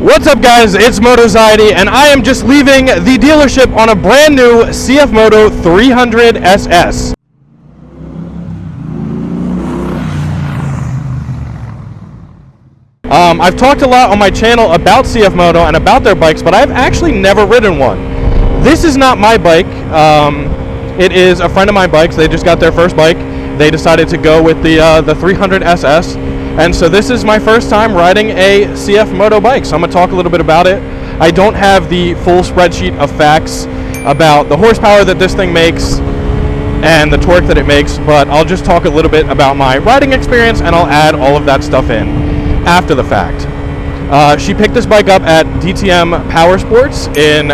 What's up, guys? It's Motoxiety, and I am just leaving the dealership on a brand new CFMOTO 300 SS. I've talked a lot on my channel about CFMOTO and about their bikes, but I've actually never ridden one. This is not my bike. It is a friend of my bike's. They just got their first bike. They decided to go with the 300 SS. And so this is my first time riding a CFMOTO bike, so I'm going to talk a little bit about it. I don't have the full spreadsheet of facts about the horsepower that this thing makes and the torque that it makes, but I'll just talk a little bit about my riding experience, and I'll add all of that stuff in after the fact. She picked this bike up at DTM Powersports in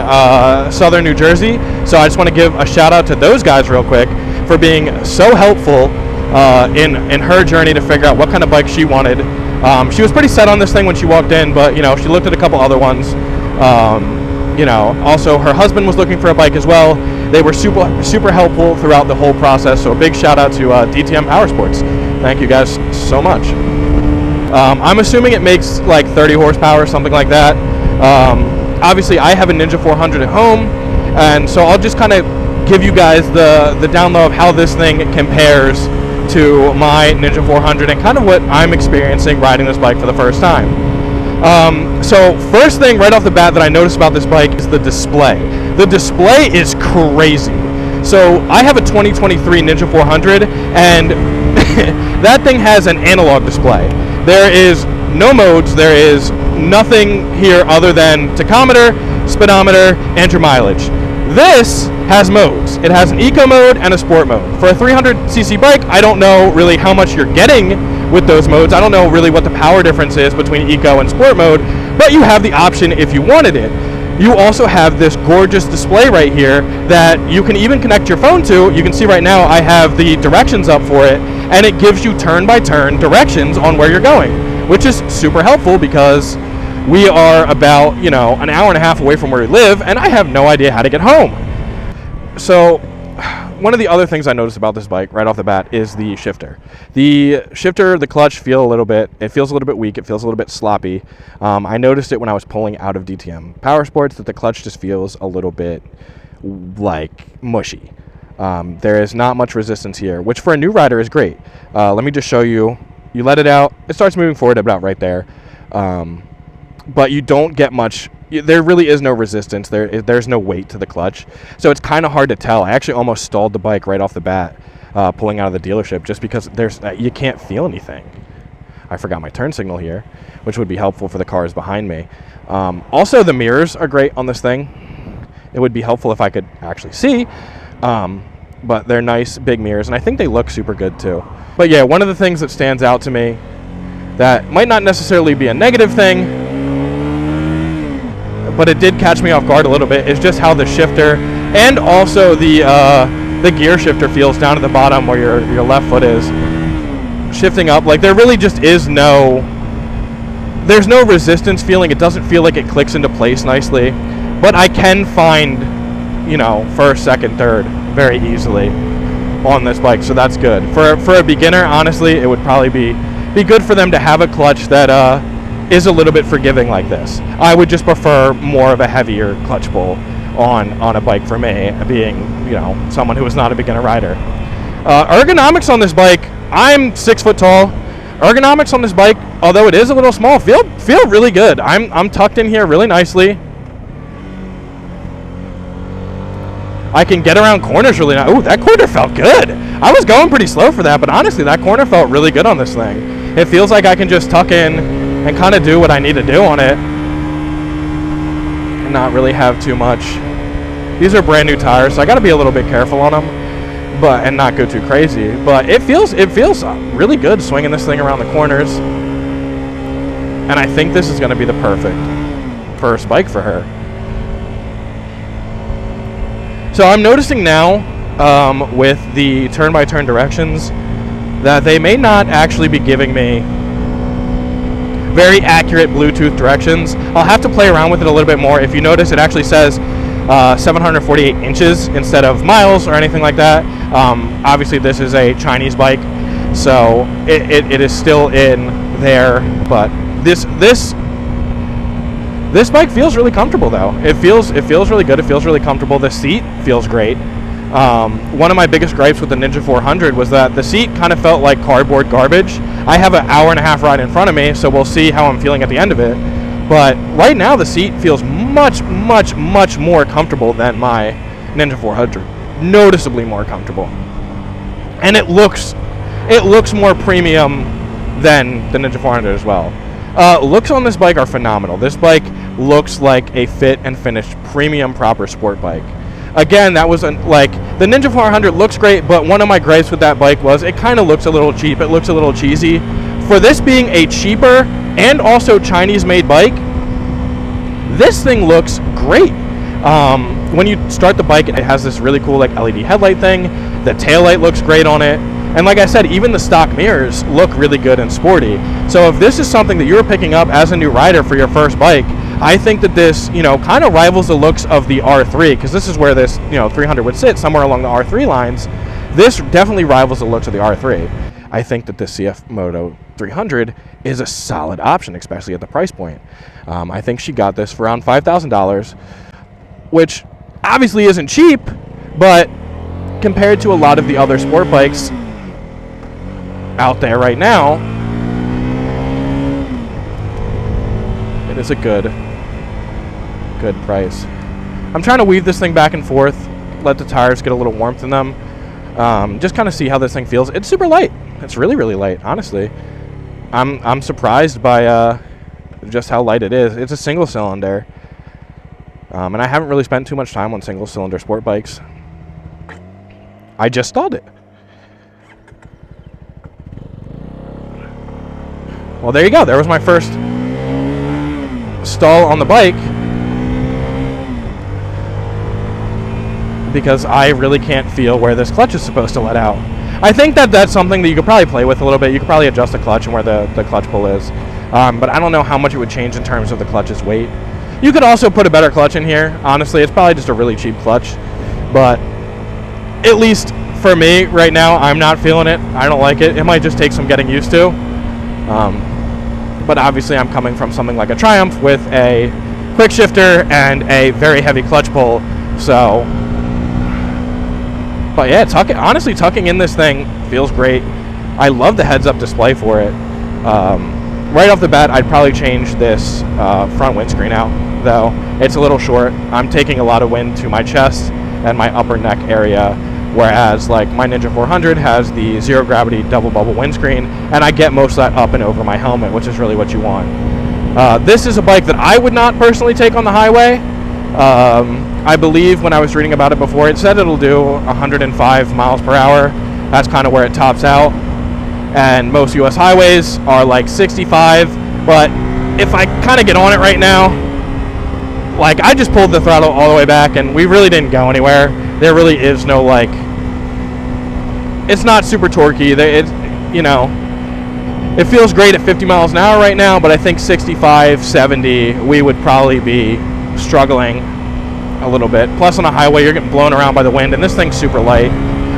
southern New Jersey, so I just want to give a shout out to those guys real quick for being so helpful in her journey to figure out what kind of bike she wanted. She was pretty set on this thing when she walked in, but she looked at a couple other ones. Also her husband was looking for a bike as well. They were super helpful throughout the whole process, so a big shout out to DTM Powersports. Thank you guys so much. I'm assuming it makes like 30 horsepower or something like that. Obviously I have a Ninja 400 at home, and so I'll just kind of give you guys the down low of how this thing compares to my Ninja 400 and kind of what I'm experiencing riding this bike for the first time. So first thing right off the bat that I noticed about this bike is the display. The display is crazy. So I have a 2023 Ninja 400, and that thing has an analog display. There is no modes, there is nothing here other than tachometer, speedometer, and your mileage. This has modes. It has an eco mode and a sport mode. For a 300cc bike, I don't know really how much you're getting with those modes. I don't know really what the power difference is between eco and sport mode, but you have the option if you wanted it. You also have this gorgeous display right here that you can even connect your phone to. You can see right now I have the directions up for it, and it gives you turn-by-turn directions on where you're going, which is super helpful because we are about, an hour and a half away from where we live, and I have no idea how to get home. So one of the other things I noticed about this bike right off the bat is the shifter. The clutch feels a little bit weak. It feels a little bit sloppy. I noticed it when I was pulling out of DTM Powersports that the clutch just feels a little bit like mushy. There is not much resistance here, which for a new rider is great. Let me just show you. You let it out, it starts moving forward about right there. But you don't get much. There really is no resistance. There's no weight to the clutch, so it's kind of hard to tell. I actually almost stalled the bike right off the bat pulling out of the dealership just because you can't feel anything. I forgot my turn signal here, which would be helpful for the cars behind me. Also, the mirrors are great on this thing. It would be helpful if I could actually see, but they're nice big mirrors, and I think they look super good too. But yeah, one of the things that stands out to me that might not necessarily be a negative thing, but it did catch me off guard a little bit, is just how the shifter and also the gear shifter feels down at the bottom where your left foot is shifting up. Like there really just is there's no resistance feeling. It doesn't feel like it clicks into place nicely, but I can find first, second, third very easily on this bike, so that's good. For a beginner, honestly, it would probably be good for them to have a clutch that is a little bit forgiving like this. I would just prefer more of a heavier clutch pull on a bike for me, being someone who is not a beginner rider. Ergonomics on this bike, I'm 6 foot tall. Ergonomics on this bike, although it is a little small, feel really good. I'm tucked in here really nicely. I can get around corners really nice. Ooh, that corner felt good. I was going pretty slow for that, but honestly that corner felt really good on this thing. It feels like I can just tuck in and kind of do what I need to do on it and not really have too much. These are brand new tires, so I got to be a little bit careful on them, and not go too crazy. But it feels really good swinging this thing around the corners, and I think this is going to be the perfect first bike for her. So I'm noticing now with the turn-by-turn directions that they may not actually be giving me very accurate Bluetooth directions. I'll have to play around with it a little bit more. If you notice, it actually says 748 inches instead of miles or anything like that. Obviously, this is a Chinese bike, so it is still in there, but this This bike feels really comfortable though. It feels really good. It feels really comfortable. The seat feels great. One of my biggest gripes with the Ninja 400 was that the seat kind of felt like cardboard garbage. I have an hour-and-a-half ride in front of me, so we'll see how I'm feeling at the end of it. But right now the seat feels much more comfortable than my Ninja 400. Noticeably more comfortable. And it looks more premium than the Ninja 400 as well. Looks on this bike are phenomenal. This bike looks like a fit and finished premium proper sport bike. Again, that was like the Ninja 400 looks great, but one of my gripes with that bike was it kind of looks a little cheap. It looks a little cheesy. For this being a cheaper and also Chinese-made bike, this thing looks great. When you start the bike, it has this really cool like LED headlight thing. The taillight looks great on it. And like I said, even the stock mirrors look really good and sporty. So if this is something that you're picking up as a new rider for your first bike, I think that this, kind of rivals the looks of the R3, because this is where this, 300 would sit, somewhere along the R3 lines. This definitely rivals the looks of the R3. I think that the CFMOTO 300 is a solid option, especially at the price point. I think she got this for around $5,000, which obviously isn't cheap, but compared to a lot of the other sport bikes out there right now, it is a good price. I'm trying to weave this thing back and forth, let the tires get a little warmth in them, just kind of see how this thing feels. It's super light. It's really light, honestly. I'm surprised by just how light it is. It's a single cylinder, and I haven't really spent too much time on single cylinder sport bikes. I just stalled it. Well, there you go. There was my first stall on the bike, because I really can't feel where this clutch is supposed to let out. I think that that's something that you could probably play with a little bit. You could probably adjust the clutch and where the clutch pull is, but I don't know how much it would change in terms of the clutch's weight. You could also put a better clutch in here. Honestly, it's probably just a really cheap clutch, but at least for me right now, I'm not feeling it. I don't like it. It might just take some getting used to. But obviously I'm coming from something like a Triumph with a quick shifter and a very heavy clutch pull, so. But yeah, honestly, tucking in this thing feels great. I love the heads-up display for it. Right off the bat, I'd probably change this front windscreen out, though. It's a little short. I'm taking a lot of wind to my chest and my upper neck area, whereas like my Ninja 400 has the zero gravity double bubble windscreen, and I get most of that up and over my helmet, which is really what you want. This is a bike that I would not personally take on the highway. I believe when I was reading about it before, it said it'll do 105 miles per hour. That's kind of where it tops out. And most US highways are like 65, but if I kind of get on it right now, like I just pulled the throttle all the way back and we really didn't go anywhere. There really is no like, it's not super torquey. It feels great at 50 miles an hour right now, but I think 65, 70, we would probably be struggling a little bit. Plus on a highway, you're getting blown around by the wind, and this thing's super light.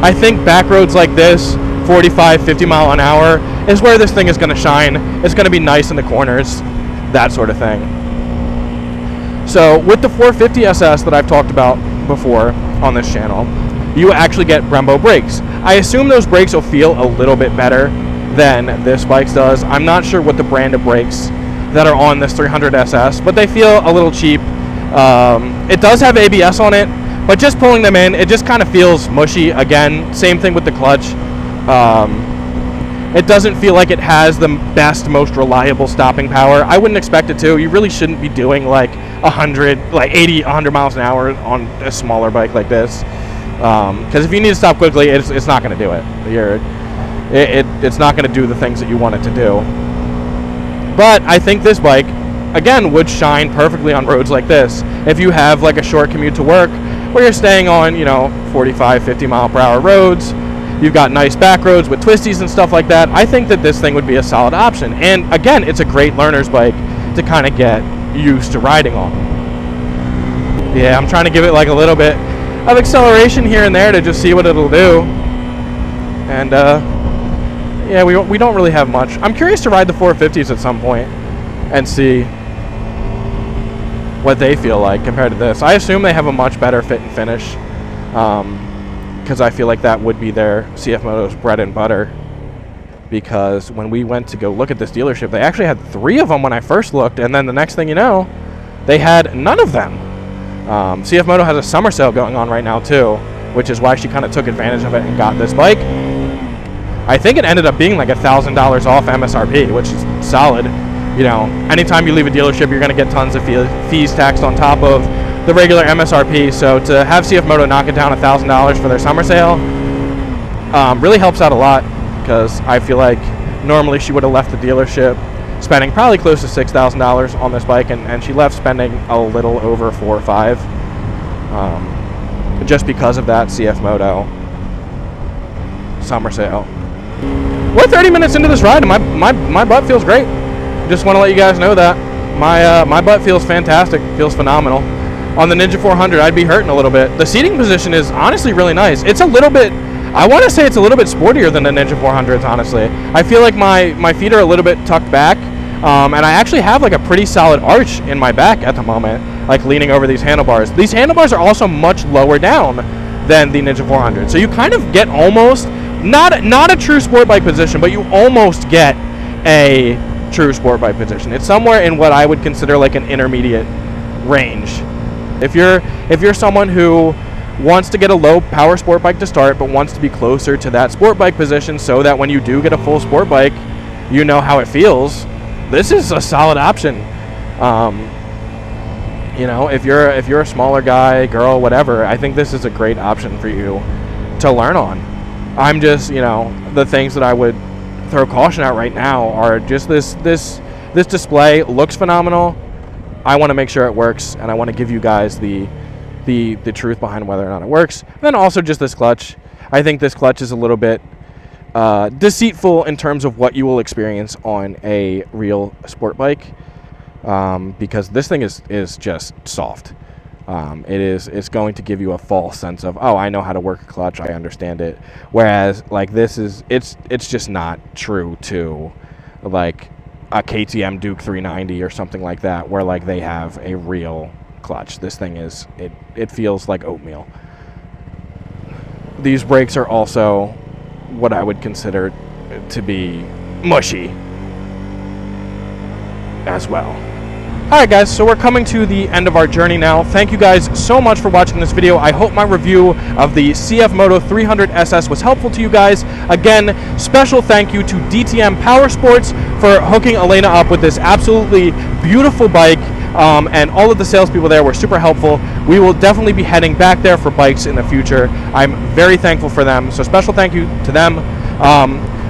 I think back roads like this, 45, 50 mile an hour, is where this thing is going to shine. It's going to be nice in the corners, that sort of thing. So with the 450 SS that I've talked about before on this channel, you actually get Brembo brakes. I assume those brakes will feel a little bit better than this bike does. I'm not sure what the brand of brakes that are on this 300 SS, but they feel a little cheap. It does have ABS on it, but just pulling them in, it just kind of feels mushy. Again, same thing with the clutch. It doesn't feel like it has the best, most reliable stopping power. I wouldn't expect it to. You really shouldn't be doing like 80, 100 miles an hour on a smaller bike like this. Because if you need to stop quickly, it's not going to do it. It's not going to do the things that you want it to do. But I think this bike, again, would shine perfectly on roads like this. If you have like a short commute to work where you're staying on, 45, 50 mile per hour roads, you've got nice back roads with twisties and stuff like that, I think that this thing would be a solid option. And again, it's a great learner's bike to kind of get used to riding on. Yeah, I'm trying to give it like a little bit of acceleration here and there to just see what it'll do. And yeah, we don't really have much. I'm curious to ride the 450s at some point and see what they feel like compared to this. I assume they have a much better fit and finish, because I feel like that would be their CFMOTO's bread and butter. Because when we went to go look at this dealership, they actually had 3 of them when I first looked, and then the next thing you know, they had none of them. CFMOTO has a summer sale going on right now too, which is why she kind of took advantage of it and got this bike. I think it ended up being like $1,000 off MSRP, which is solid. You know, anytime you leave a dealership, you're going to get tons of fees taxed on top of the regular MSRP. So to have CFMOTO knock it down $1,000 for their summer sale really helps out a lot, because I feel like normally she would have left the dealership spending probably close to $6,000 on this bike, and she left spending a little over $4,000 or $5,000 just because of that CFMOTO summer sale. We're 30 minutes into this ride, and my butt feels great. Just want to let you guys know that my butt feels fantastic, feels phenomenal. On the Ninja 400, I'd be hurting a little bit. The seating position is honestly really nice. It's a little bit, I want to say it's a little bit sportier than the Ninja 400s, honestly. I feel like my feet are a little bit tucked back, and I actually have like a pretty solid arch in my back at the moment, like leaning over these handlebars. These handlebars are also much lower down than the Ninja 400, so you kind of get almost, not a true sport bike position, but you almost get a true sport bike position. It's somewhere in what I would consider like an intermediate range. If you're someone who wants to get a low power sport bike to start, but wants to be closer to that sport bike position so that when you do get a full sport bike, you know how it feels, this is a solid option. You know, if you're a smaller guy, girl, whatever, I think this is a great option for you to learn on. I'm just, you know, the things that I would throw caution out right now are just this display looks phenomenal. I want to make sure it works, and I want to give you guys the truth behind whether or not it works. And then also just this clutch. I think this clutch is a little bit deceitful in terms of what you will experience on a real sport bike, because this thing is just soft. It's going to give you a false sense of, oh, I know how to work a clutch, I understand it. Whereas like this is, it's just not true to like a KTM Duke 390 or something like that, where like they have a real clutch. This thing is, it feels like oatmeal. These brakes are also what I would consider to be mushy as well. Alright guys, so we're coming to the end of our journey now. Thank you guys so much for watching this video. I hope my review of the CFMOTO 300 SS was helpful to you guys. Again, special thank you to DTM Powersports for hooking Elena up with this absolutely beautiful bike, and all of the salespeople there were super helpful. We will definitely be heading back there for bikes in the future. I'm very thankful for them, so special thank you to them.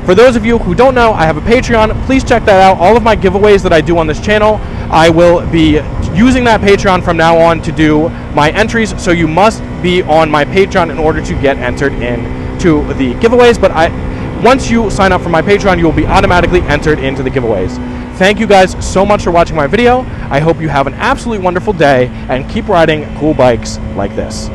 For those of you who don't know, I have a Patreon. Please check that out. All of my giveaways that I do on this channel, I will be using that Patreon from now on to do my entries, so you must be on my Patreon in order to get entered into the giveaways. But once you sign up for my Patreon, you will be automatically entered into the giveaways. Thank you guys so much for watching my video. I hope you have an absolutely wonderful day and keep riding cool bikes like this.